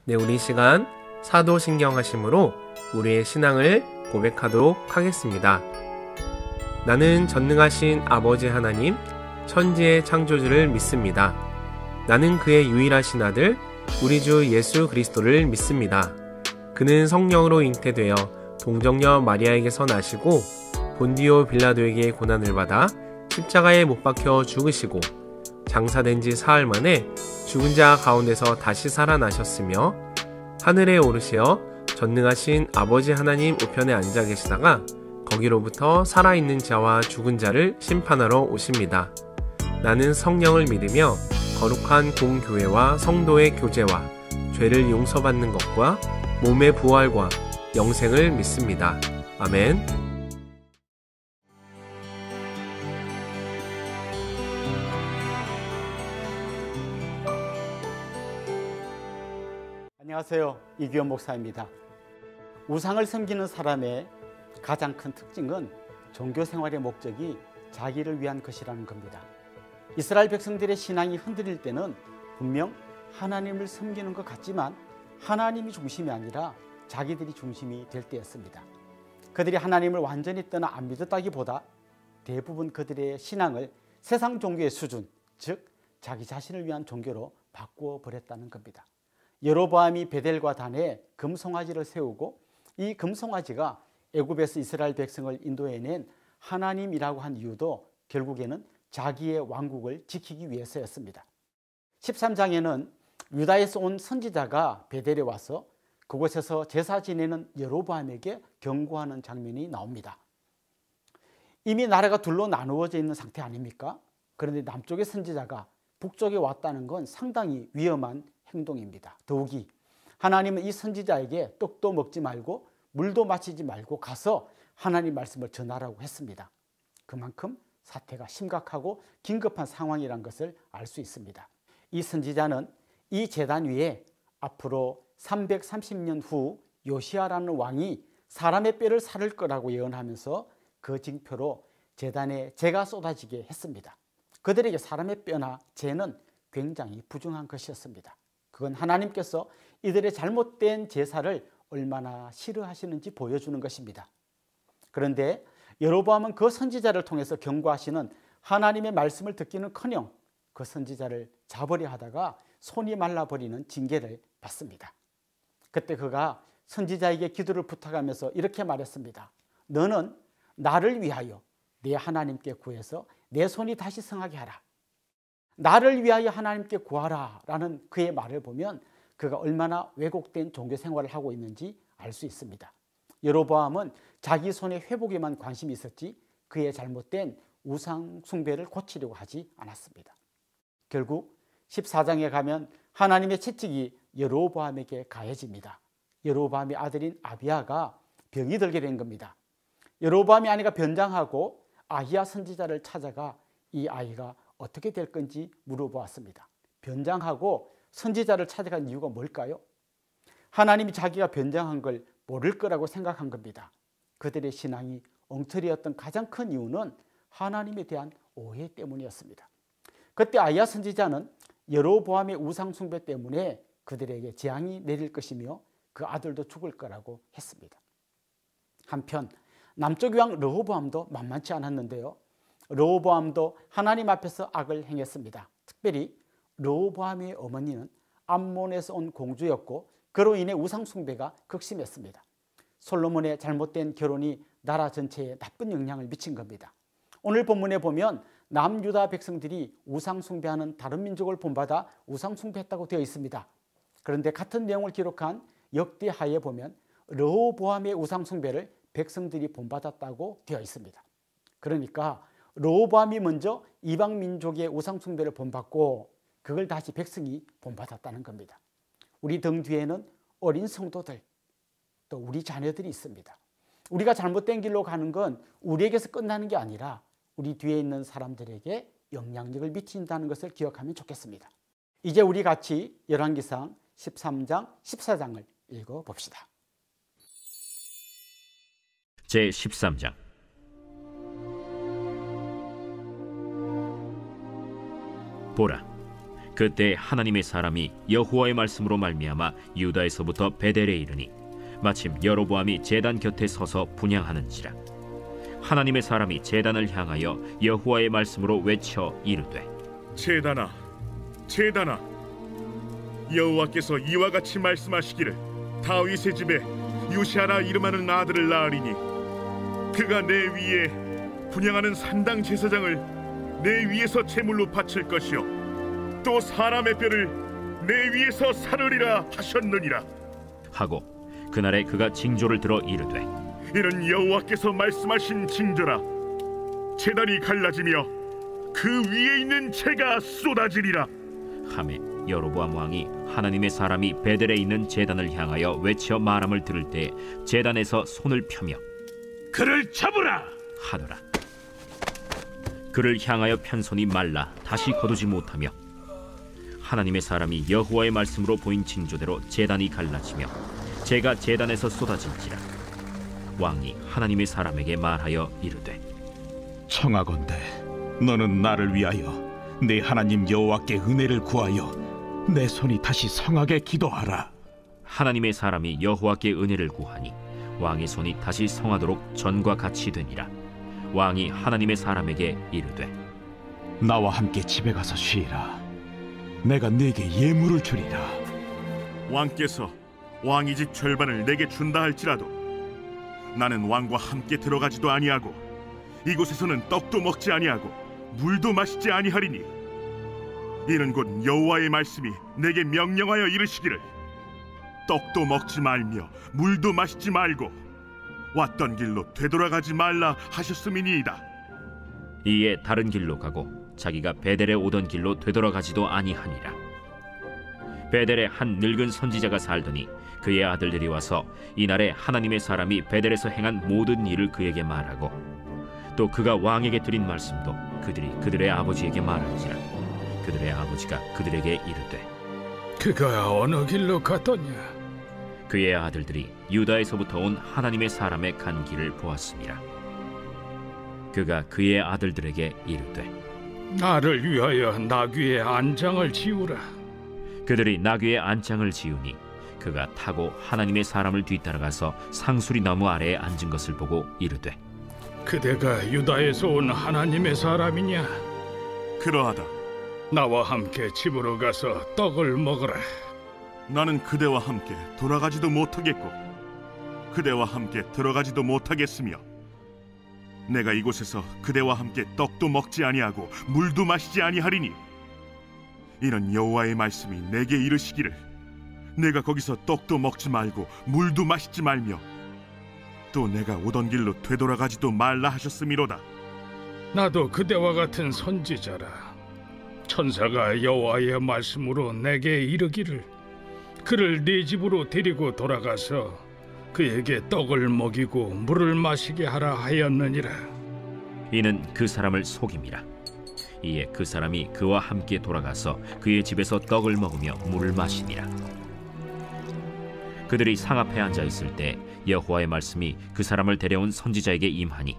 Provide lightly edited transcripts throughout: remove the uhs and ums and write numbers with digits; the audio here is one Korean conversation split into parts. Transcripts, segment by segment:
네, 우리 시간 사도신경하심으로 우리의 신앙을 고백하도록 하겠습니다. 나는 전능하신 아버지 하나님, 천지의 창조주를 믿습니다. 나는 그의 유일하신 아들, 우리 주 예수 그리스도를 믿습니다. 그는 성령으로 잉태되어 동정녀 마리아에게서 나시고 본디오 빌라도에게 고난을 받아 십자가에 못 박혀 죽으시고 장사된 지 사흘 만에 죽은 자 가운데서 다시 살아나셨으며 하늘에 오르시어 전능하신 아버지 하나님 우편에 앉아 계시다가 거기로부터 살아있는 자와 죽은 자를 심판하러 오십니다. 나는 성령을 믿으며 거룩한 공교회와 성도의 교제와 죄를 용서받는 것과 몸의 부활과 영생을 믿습니다. 아멘. 안녕하세요. 이규현 목사입니다. 우상을 섬기는 사람의 가장 큰 특징은 종교 생활의 목적이 자기를 위한 것이라는 겁니다. 이스라엘 백성들의 신앙이 흔들릴 때는 분명 하나님을 섬기는 것 같지만 하나님이 중심이 아니라 자기들이 중심이 될 때였습니다. 그들이 하나님을 완전히 떠나 안 믿었다기보다 대부분 그들의 신앙을 세상 종교의 수준, 즉 자기 자신을 위한 종교로 바꾸어 버렸다는 겁니다. 여로보암이 베델과 단에 금송아지를 세우고 이 금송아지가 애굽에서 이스라엘 백성을 인도해낸 하나님이라고 한 이유도 결국에는 자기의 왕국을 지키기 위해서였습니다. 13장에는 유다에서 온 선지자가 베델에 와서 그곳에서 제사 지내는 여로보암에게 경고하는 장면이 나옵니다. 이미 나라가 둘로 나누어져 있는 상태 아닙니까? 그런데 남쪽의 선지자가 북쪽에 왔다는 건 상당히 위험한 행동입니다. 더욱이 하나님은 이 선지자에게 떡도 먹지 말고 물도 마시지 말고 가서 하나님 말씀을 전하라고 했습니다. 그만큼 사태가 심각하고 긴급한 상황이란 것을 알 수 있습니다. 이 선지자는 이 제단 위에 앞으로 330년 후 요시아라는 왕이 사람의 뼈를 사를 거라고 예언하면서 그 징표로 제단에 재가 쏟아지게 했습니다. 그들에게 사람의 뼈나 재는 굉장히 부중한 것이었습니다. 그건 하나님께서 이들의 잘못된 제사를 얼마나 싫어하시는지 보여주는 것입니다. 그런데 여로보암은 그 선지자를 통해서 경고하시는 하나님의 말씀을 듣기는커녕 그 선지자를 잡으려 하다가 손이 말라버리는 징계를 받습니다. 그때 그가 선지자에게 기도를 부탁하면서 이렇게 말했습니다. 너는 나를 위하여 내 하나님께 구해서 내 손이 다시 성하게 하라. 나를 위하여 하나님께 구하라 라는 그의 말을 보면 그가 얼마나 왜곡된 종교 생활을 하고 있는지 알 수 있습니다. 여로보암은 자기 손의 회복에만 관심이 있었지 그의 잘못된 우상 숭배를 고치려고 하지 않았습니다. 결국 14장에 가면 하나님의 채찍이 여로보암에게 가해집니다. 여로보암의 아들인 아비야가 병이 들게 된 겁니다. 여로보암의 아내가 변장하고 아히야 선지자를 찾아가 이 아이가 어떻게 될 건지 물어보았습니다. 변장하고 선지자를 찾아간 이유가 뭘까요? 하나님이 자기가 변장한 걸 모를 거라고 생각한 겁니다. 그들의 신앙이 엉터리였던 가장 큰 이유는 하나님에 대한 오해 때문이었습니다. 그때 아히야 선지자는 여로보암의 우상 숭배 때문에 그들에게 재앙이 내릴 것이며 그 아들도 죽을 거라고 했습니다. 한편 남쪽 왕 르호보암도 만만치 않았는데요. 르호보암도 하나님 앞에서 악을 행했습니다. 특별히 르호보암의 어머니는 암몬에서 온 공주였고 그로 인해 우상 숭배가 극심했습니다. 솔로몬의 잘못된 결혼이 나라 전체에 나쁜 영향을 미친 겁니다. 오늘 본문에 보면 남유다 백성들이 우상 숭배하는 다른 민족을 본받아 우상 숭배했다고 되어 있습니다. 그런데 같은 내용을 기록한 역대하에 보면 르호보암의 우상 숭배를 백성들이 본받았다고 되어 있습니다. 그러니까 르호보암이 먼저 이방 민족의 우상 숭배를 본받고 그걸 다시 백성이 본받았다는 겁니다. 우리 등 뒤에는 어린 성도들, 또 우리 자녀들이 있습니다. 우리가 잘못된 길로 가는 건 우리에게서 끝나는 게 아니라 우리 뒤에 있는 사람들에게 영향력을 미친다는 것을 기억하면 좋겠습니다. 이제 우리 같이 열왕기상 13장, 14장을 읽어봅시다. 제13장 보라, 그때 하나님의 사람이 여호와의 말씀으로 말미암아 유다에서부터 베델에 이르니 마침 여로보암이 제단 곁에 서서 분향하는지라. 하나님의 사람이 제단을 향하여 여호와의 말씀으로 외쳐 이르되, 제단아, 제단아, 여호와께서 이와 같이 말씀하시기를 다윗의 집에 요시아라 이름하는 아들을 낳으리니 그가 내 위에 분향하는 산당 제사장을 내 위에서 제물로 바칠 것이요 또 사람의 뼈를 내 위에서 사르리라 하셨느니라 하고 그날에 그가 징조를 들어 이르되, 이는 여호와께서 말씀하신 징조라. 제단이 갈라지며 그 위에 있는 재가 쏟아지리라 하매 여로보암 왕이 하나님의 사람이 베델에 있는 제단을 향하여 외쳐 말함을 들을 때 제단에서 손을 펴며 그를 잡으라 하더라. 그를 향하여 편 손이 말라 다시 거두지 못하며 하나님의 사람이 여호와의 말씀으로 보인 징조대로 제단이 갈라지며 재가 제단에서 쏟아질지라. 왕이 하나님의 사람에게 말하여 이르되, 청하건대 너는 나를 위하여 내 하나님 여호와께 은혜를 구하여 내 손이 다시 성하게 기도하라. 하나님의 사람이 여호와께 은혜를 구하니 왕의 손이 다시 성하도록 전과 같이 되니라. 왕이 하나님의 사람에게 이르되, 나와 함께 집에 가서 쉬라. 내가 네게 예물을 주리라. 왕께서 왕의 집 절반을 내게 준다 할지라도 나는 왕과 함께 들어가지도 아니하고 이곳에서는 떡도 먹지 아니하고 물도 마시지 아니하리니 이는 곧 여호와의 말씀이 내게 명령하여 이르시기를 떡도 먹지 말며 물도 마시지 말고 왔던 길로 되돌아가지 말라 하셨음이니이다. 이에 다른 길로 가고 자기가 베델에 오던 길로 되돌아가지도 아니하니라. 베델에 한 늙은 선지자가 살더니 그의 아들들이 와서 이날에 하나님의 사람이 베델에서 행한 모든 일을 그에게 말하고 또 그가 왕에게 드린 말씀도 그들이 그들의 아버지에게 말한지라. 그들의 아버지가 그들에게 이르되, 그가 어느 길로 갔더냐? 그의 아들들이 유다에서부터 온 하나님의 사람의 간 길을 보았습니다. 그가 그의 아들들에게 이르되, 나를 위하여 나귀의 안장을 지우라. 그들이 나귀의 안장을 지우니 그가 타고 하나님의 사람을 뒤따라가서 상수리 나무 아래에 앉은 것을 보고 이르되, 그대가 유다에서 온 하나님의 사람이냐? 그러하다. 나와 함께 집으로 가서 떡을 먹으라. 나는 그대와 함께 돌아가지도 못하겠고 그대와 함께 들어가지도 못하겠으며 내가 이곳에서 그대와 함께 떡도 먹지 아니하고 물도 마시지 아니하리니 이는 여호와의 말씀이 내게 이르시기를 내가 거기서 떡도 먹지 말고 물도 마시지 말며 또 내가 오던 길로 되돌아가지도 말라 하셨음이로다. 나도 그대와 같은 선지자라. 천사가 여호와의 말씀으로 내게 이르기를 그를 네 집으로 데리고 돌아가서 그에게 떡을 먹이고 물을 마시게 하라 하였느니라. 이는 그 사람을 속임이라. 이에 그 사람이 그와 함께 돌아가서 그의 집에서 떡을 먹으며 물을 마시니라. 그들이 상 앞에 앉아 있을 때 여호와의 말씀이 그 사람을 데려온 선지자에게 임하니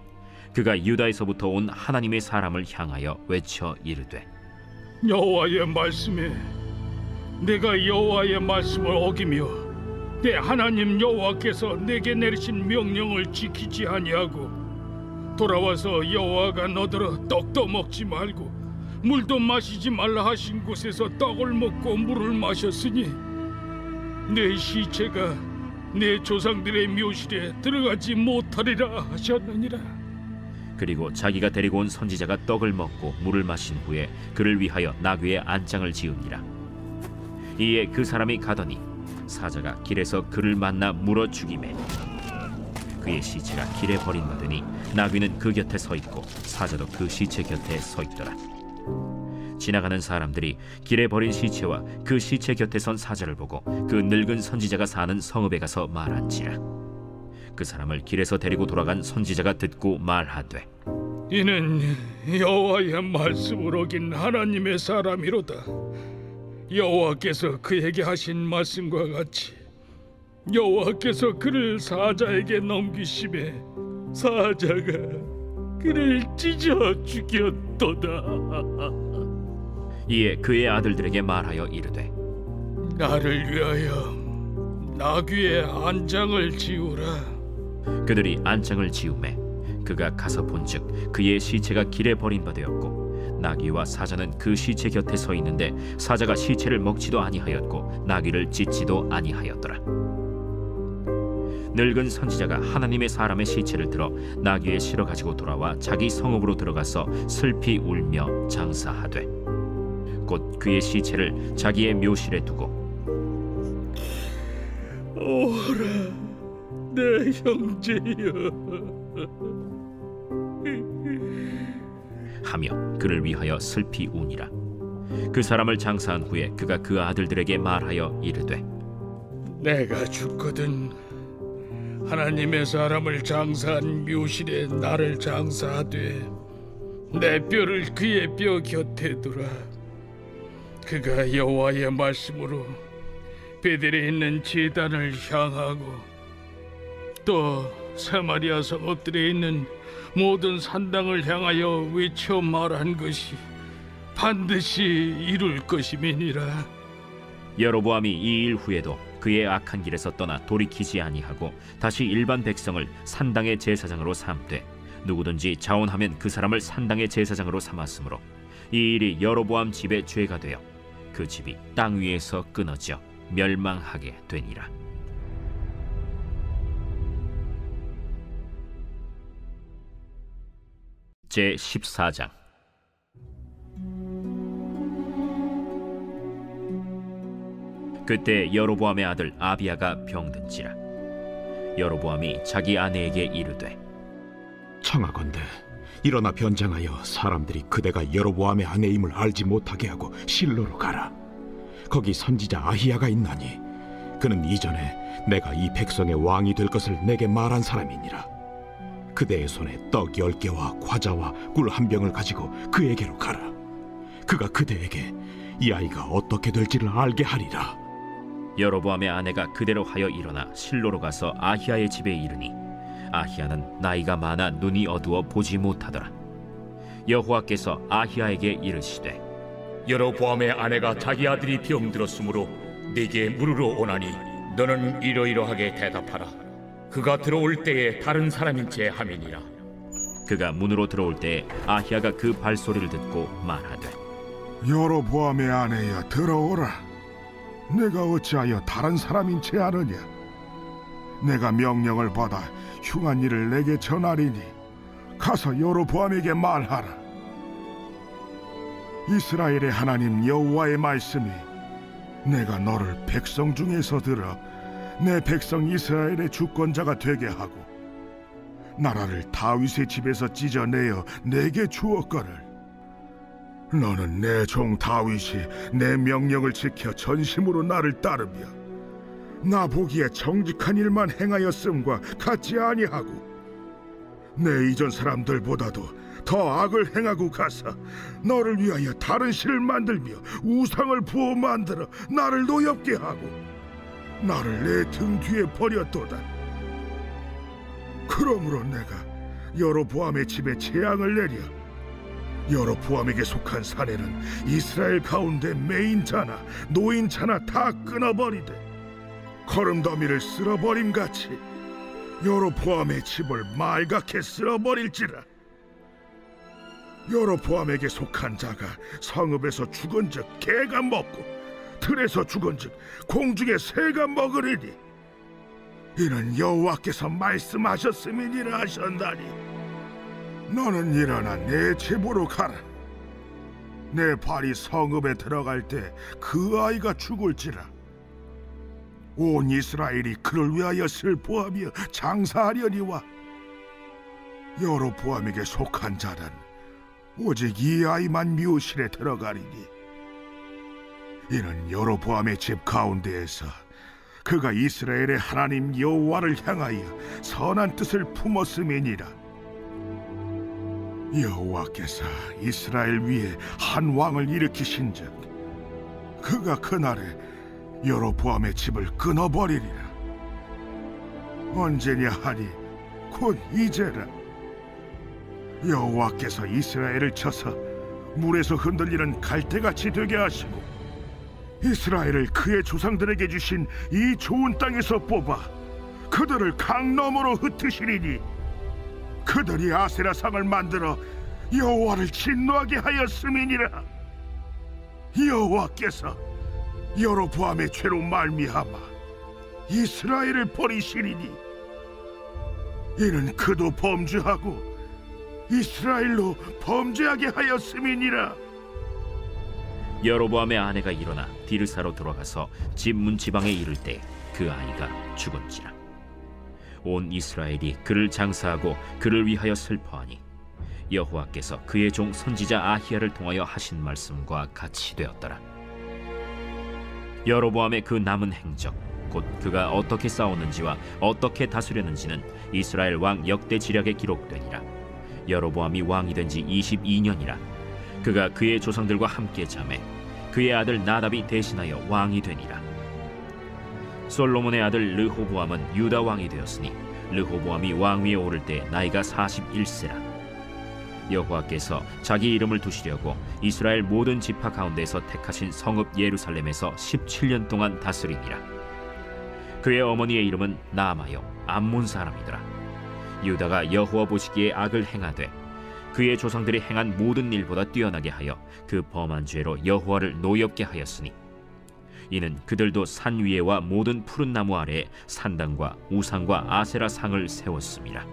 그가 유다에서부터 온 하나님의 사람을 향하여 외쳐 이르되, 여호와의 말씀에 내가 여호와의 말씀을 어기며 내 하나님 여호와께서 내게 내리신 명령을 지키지 아니하고 돌아와서 여호와가 너더러 떡도 먹지 말고 물도 마시지 말라 하신 곳에서 떡을 먹고 물을 마셨으니 내 시체가 내 조상들의 묘실에 들어가지 못하리라 하셨느니라. 그리고 자기가 데리고 온 선지자가 떡을 먹고 물을 마신 후에 그를 위하여 나귀의 안장을 지으니라. 이에 그 사람이 가더니 사자가 길에서 그를 만나 물어 죽이매 그의 시체가 길에 버림받으니 나귀는 그 곁에 서 있고 사자도 그 시체 곁에 서 있더라. 지나가는 사람들이 길에 버린 시체와 그 시체 곁에 선 사자를 보고 그 늙은 선지자가 사는 성읍에 가서 말한지라. 그 사람을 길에서 데리고 돌아간 선지자가 듣고 말하되, 이는 여호와의 말씀을 어긴 하나님의 사람이로다. 여호와께서 그에게 하신 말씀과 같이 여호와께서 그를 사자에게 넘기심에 사자가 그를 찢어 죽였도다. 이에 그의 아들들에게 말하여 이르되 나를 위하여 나귀의 안장을 지우라. 그들이 안장을 지우매 그가 가서 본즉 그의 시체가 길에 버린 바 되었고 나귀와 사자는 그 시체 곁에 서 있는데 사자가 시체를 먹지도 아니하였고 나귀를 찢지도 아니하였더라. 늙은 선지자가 하나님의 사람의 시체를 들어 나귀에 실어 가지고 돌아와 자기 성읍으로 들어가서 슬피 울며 장사하되 곧 그의 시체를 자기의 묘실에 두고 오라 내 형제여 하며 그를 위하여 슬피 우니라. 그 사람을 장사한 후에 그가 그 아들들에게 말하여 이르되 내가 죽거든 하나님의 사람을 장사한 묘실에 나를 장사하되 내 뼈를 그의 뼈 곁에 두라. 그가 여호와의 말씀으로 베델에 있는 제단을 향하고 또 사마리아 성읍들에 있는 모든 산당을 향하여 외쳐 말한 것이 반드시 이룰 것임이니라. 여로보암이 이 일 후에도 그의 악한 길에서 떠나 돌이키지 아니하고 다시 일반 백성을 산당의 제사장으로 삼되 누구든지 자원하면 그 사람을 산당의 제사장으로 삼았으므로 이 일이 여로보암 집의 죄가 되어 그 집이 땅 위에서 끊어져 멸망하게 되니라. 제 14장. 그때 여로보암의 아들 아비야가 병든지라. 여로보암이 자기 아내에게 이르되 청하건대 일어나 변장하여 사람들이 그대가 여로보암의 아내임을 알지 못하게 하고 실로로 가라. 거기 선지자 아히야가 있나니 그는 이전에 내가 이 백성의 왕이 될 것을 내게 말한 사람이니라. 그대의 손에 떡 10개와 과자와 꿀 1병을 가지고 그에게로 가라. 그가 그대에게 이 아이가 어떻게 될지를 알게 하리라. 여로보암의 아내가 그대로 하여 일어나 실로로 가서 아히야의 집에 이르니 아히야는 나이가 많아 눈이 어두워 보지 못하더라. 여호와께서 아히야에게 이르시되 여로보암의 아내가 자기 아들이 병들었으므로 네게 물으러 오나니 너는 이러이러하게 대답하라. 그가 들어올 때에 다른 사람인 체 함이니라. 그가 문으로 들어올 때에 아히야가 그 발소리를 듣고 말하되 여로보암의 아내여 들어오라. 내가 어찌하여 다른 사람인 채 하느냐. 내가 명령을 받아 흉한 일을 내게 전하리니 가서 여로보암에게 말하라. 이스라엘의 하나님 여호와의 말씀이 내가 너를 백성 중에서 들어 내 백성 이스라엘의 주권자가 되게 하고 나라를 다윗의 집에서 찢어내어 내게 주었거늘 너는 내 종 다윗이 내 명령을 지켜 전심으로 나를 따르며 나 보기에 정직한 일만 행하였음과 같지 아니하고 내 이전 사람들보다도 더 악을 행하고 가서 너를 위하여 다른 신을 만들며 우상을 부어 만들어 나를 노엽게 하고 나를 내 등 뒤에 버렸도다. 그러므로 내가 여로보암의 집에 재앙을 내려 여로보암에게 속한 사내는 이스라엘 가운데 매인자나 노인자나 다 끊어버리되 거름더미를 쓸어버림같이 여로보암의 집을 말갛게 쓸어버릴지라. 여로보암에게 속한 자가 성읍에서 죽은즉 개가 먹고 들에서 죽은즉 공중의 새가 먹으리니 이는 여호와께서 말씀하셨음이니라 하셨나니 너는 일어나 내 집으로 가라. 내 발이 성읍에 들어갈 때 그 아이가 죽을지라. 온 이스라엘이 그를 위하여 슬퍼하며 장사하려니와 여로보암에게 속한 자는 오직 이 아이만 묘실에 들어가리니 이는 여로보암의 집 가운데에서 그가 이스라엘의 하나님 여호와를 향하여 선한 뜻을 품었음이니라. 여호와께서 이스라엘 위에 한 왕을 일으키신즉 그가 그날에 여로보암의 집을 끊어버리리라. 언제냐 하니 곧 이제라. 여호와께서 이스라엘을 쳐서 물에서 흔들리는 갈대같이 되게 하시고 이스라엘을 그의 조상들에게 주신 이 좋은 땅에서 뽑아 그들을 강 너머로 흩으시리니 그들이 아세라 상을 만들어 여호와를 진노하게 하였음이니라. 여호와께서 여로보암의 죄로 말미암아 이스라엘을 버리시리니 이는 그도 범죄하고 이스라엘로 범죄하게 하였음이니라. 여로보암의 아내가 일어나 디르사로 들어가서 집 문 지방에 이를 때 그 아이가 죽은지라. 온 이스라엘이 그를 장사하고 그를 위하여 슬퍼하니 여호와께서 그의 종 선지자 아히야를 통하여 하신 말씀과 같이 되었더라. 여로보암의 그 남은 행적, 곧 그가 어떻게 싸웠는지와 어떻게 다스렸는지는 이스라엘 왕 역대 지략에 기록되니라. 여로보암이 왕이 된 지 22년이라. 그가 그의 조상들과 함께 잠에 그의 아들 나답이 대신하여 왕이 되니라. 솔로몬의 아들 르호보암은 유다 왕이 되었으니 르호보암이 왕 위에 오를 때 나이가 41세라. 여호와께서 자기 이름을 두시려고 이스라엘 모든 지파 가운데서 택하신 성읍 예루살렘에서 17년 동안 다스리니라. 그의 어머니의 이름은 나아마요 암몬 사람이더라. 유다가 여호와 보시기에 악을 행하되 그의 조상들이 행한 모든 일보다 뛰어나게 하여 그 범한 죄로 여호와를 노엽게 하였으니 이는 그들도 산 위에와 모든 푸른 나무 아래에 산당과 우상과 아세라 상을 세웠습니다.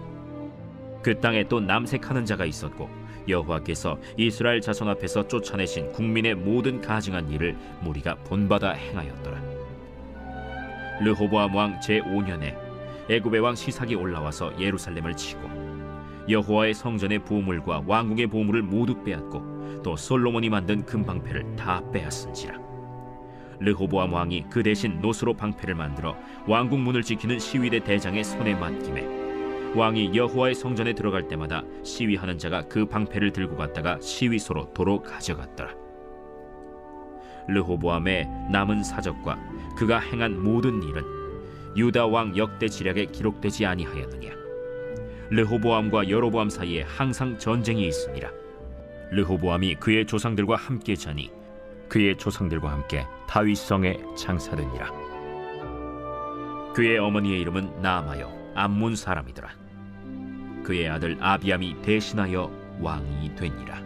그 땅에 또 남색하는 자가 있었고 여호와께서 이스라엘 자손 앞에서 쫓아내신 국민의 모든 가증한 일을 무리가 본받아 행하였더라. 르호보암 왕 제5년에 애굽의 왕 시삭이 올라와서 예루살렘을 치고 여호와의 성전의 보물과 왕궁의 보물을 모두 빼앗고 또 솔로몬이 만든 금방패를 다 빼앗은지라. 르호보암 왕이 그 대신 노스로 방패를 만들어 왕궁 문을 지키는 시위대 대장의 손에 맡김에 왕이 여호와의 성전에 들어갈 때마다 시위하는 자가 그 방패를 들고 갔다가 시위소로 도로 가져갔더라. 르호보암의 남은 사적과 그가 행한 모든 일은 유다 왕 역대 지략에 기록되지 아니하였느냐. 르호보암과 여로보암 사이에 항상 전쟁이 있으니라. 르호보암이 그의 조상들과 함께 자니 그의 조상들과 함께 다윗성에 장사되니라. 그의 어머니의 이름은 나아마요 암몬 사람이더라. 그의 아들 아비암이 대신하여 왕이 되니라.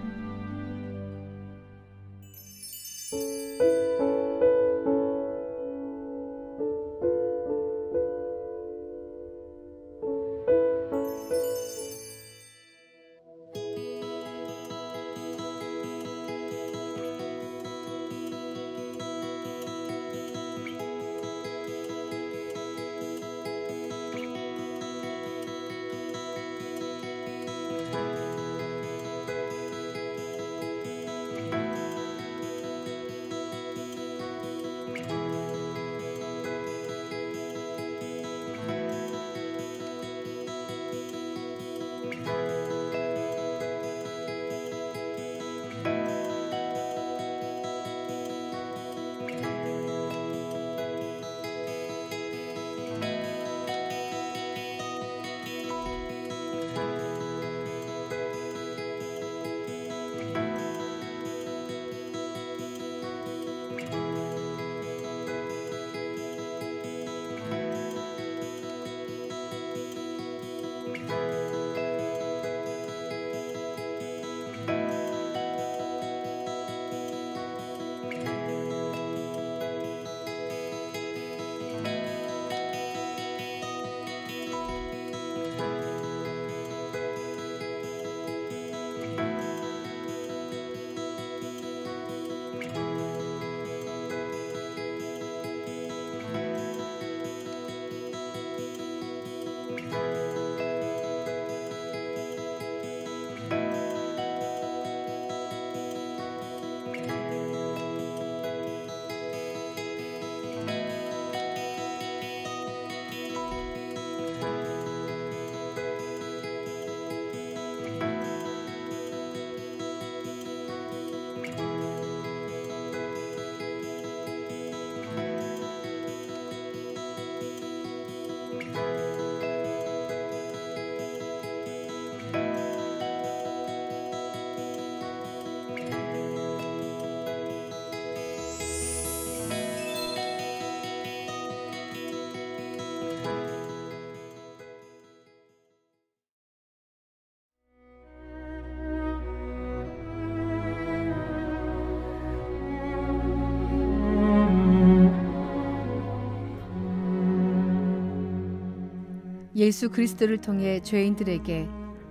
예수 그리스도를 통해 죄인들에게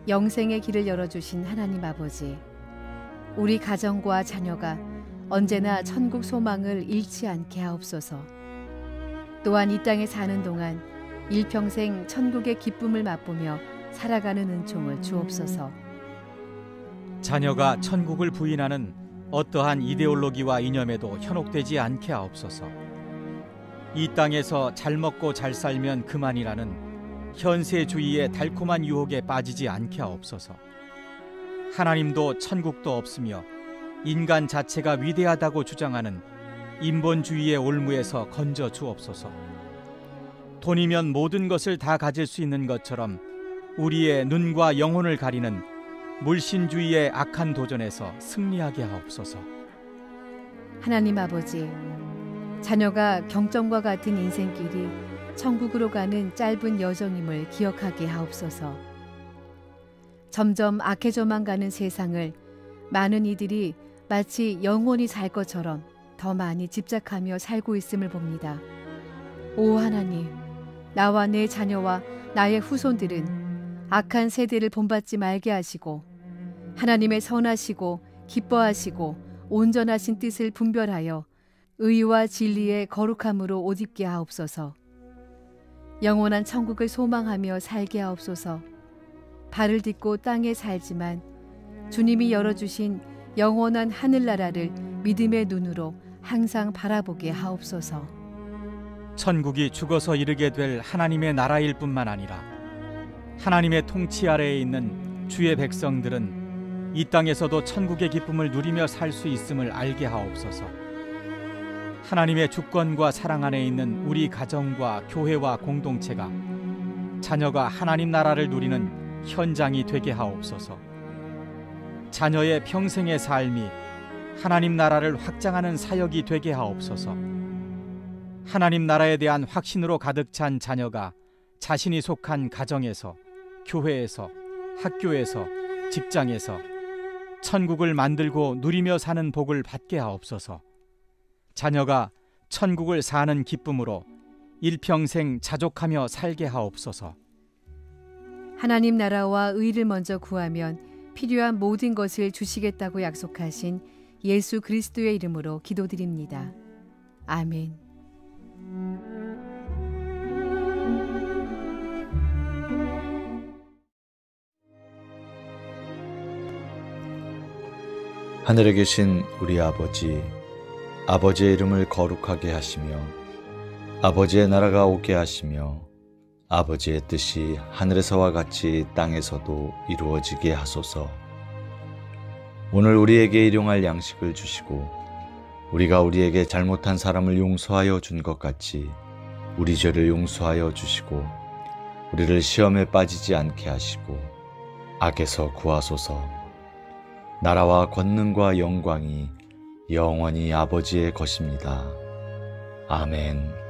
영생의 길을 열어주신 하나님 아버지, 우리 가정과 자녀가 언제나 천국 소망을 잃지 않게 하옵소서. 또한 이 땅에 사는 동안 일평생 천국의 기쁨을 맛보며 살아가는 은총을 주옵소서. 자녀가 천국을 부인하는 어떠한 이데올로기와 이념에도 현혹되지 않게 하옵소서. 이 땅에서 잘 먹고 잘 살면 그만이라는 현세주의의 달콤한 유혹에 빠지지 않게 하옵소서. 하나님도 천국도 없으며 인간 자체가 위대하다고 주장하는 인본주의의 올무에서 건져 주옵소서. 돈이면 모든 것을 다 가질 수 있는 것처럼 우리의 눈과 영혼을 가리는 물신주의의 악한 도전에서 승리하게 하옵소서. 하나님 아버지, 자녀가 경점과 같은 인생길이 천국으로 가는 짧은 여정임을 기억하게 하옵소서. 점점 악해져만 가는 세상을 많은 이들이 마치 영원히 살 것처럼 더 많이 집착하며 살고 있음을 봅니다. 오 하나님, 나와 내 자녀와 나의 후손들은 악한 세대를 본받지 말게 하시고 하나님의 선하시고 기뻐하시고 온전하신 뜻을 분별하여 의와 진리의 거룩함으로 옷 입게 하옵소서. 영원한 천국을 소망하며 살게 하옵소서. 발을 딛고 땅에 살지만 주님이 열어주신 영원한 하늘나라를 믿음의 눈으로 항상 바라보게 하옵소서. 천국이 죽어서 이르게 될 하나님의 나라일 뿐만 아니라 하나님의 통치 아래에 있는 주의 백성들은 이 땅에서도 천국의 기쁨을 누리며 살 수 있음을 알게 하옵소서. 하나님의 주권과 사랑 안에 있는 우리 가정과 교회와 공동체가 자녀가 하나님 나라를 누리는 현장이 되게 하옵소서. 자녀의 평생의 삶이 하나님 나라를 확장하는 사역이 되게 하옵소서. 하나님 나라에 대한 확신으로 가득 찬 자녀가 자신이 속한 가정에서, 교회에서, 학교에서, 직장에서 천국을 만들고 누리며 사는 복을 받게 하옵소서. 자녀가 천국을 사는 기쁨으로 일평생 자족하며 살게 하옵소서. 하나님 나라와 의를 먼저 구하면 필요한 모든 것을 주시겠다고 약속하신 예수 그리스도의 이름으로 기도드립니다. 아멘. 하늘에 계신 우리 아버지, 아버지의 이름을 거룩하게 하시며 아버지의 나라가 오게 하시며 아버지의 뜻이 하늘에서와 같이 땅에서도 이루어지게 하소서. 오늘 우리에게 일용할 양식을 주시고 우리가 우리에게 잘못한 사람을 용서하여 준 것 같이 우리 죄를 용서하여 주시고 우리를 시험에 빠지지 않게 하시고 악에서 구하소서. 나라와 권능과 영광이 영원히 아버지의 것입니다. 아멘.